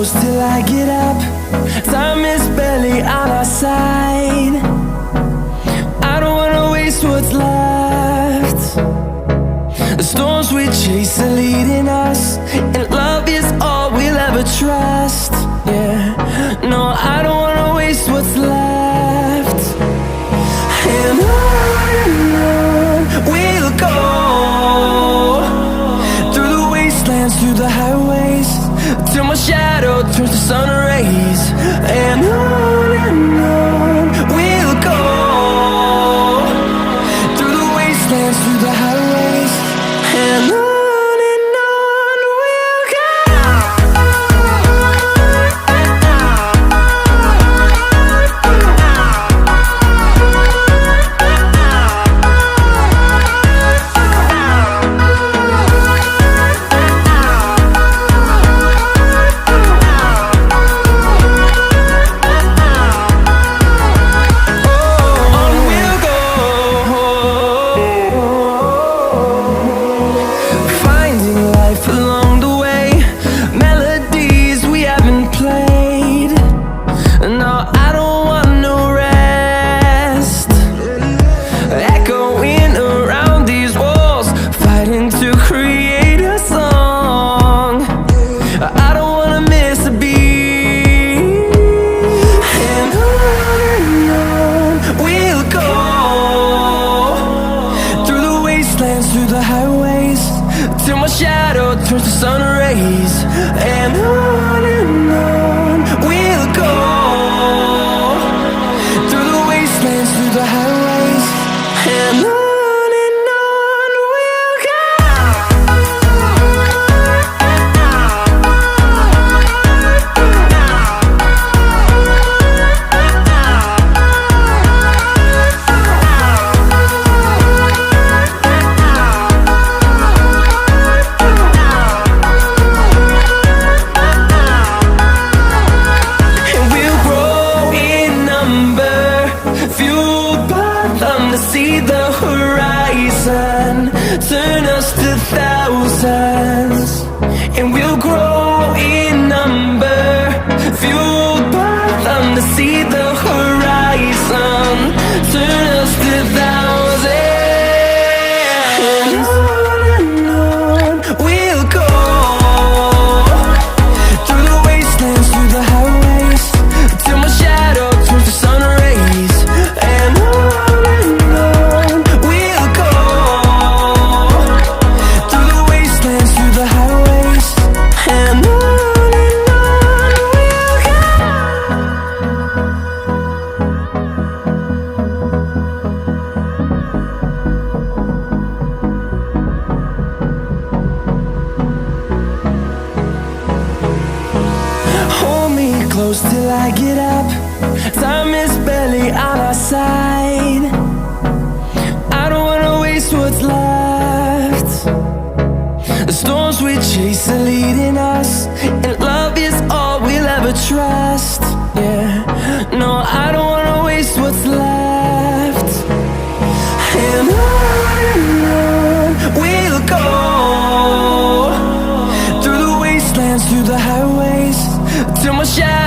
close till I get up. Time is barely on our side. I don't wanna waste what's left. The storms we chase are leading us, and love is all we'll ever trust. Yeah, no, I don't wanna waste what's left. And on we'll go, through the wastelands, through the highways, till my shadow turns to sun rays. And on we'll go, through the wastelands, through the highways, and on we'll go. Through the highways, till my shadow turns to sun rays. And on we'll go, through the wastelands, through the highways, and on we'll go. See the horizon, turn us to thousands, and we'll grow in number, fueled by them. To see the horizon, turn us to thousands, and on we'll go, through the wastelands, through the highways, till my shadow turns to sun rays. And close till I get up. Time is barely on our side. I don't wanna waste what's left. The storms we chase are leading us, and love is all we'll ever trust. Yeah, no, I don't wanna waste what's left. And on we'll go, through the wastelands, through the highways, till my shadow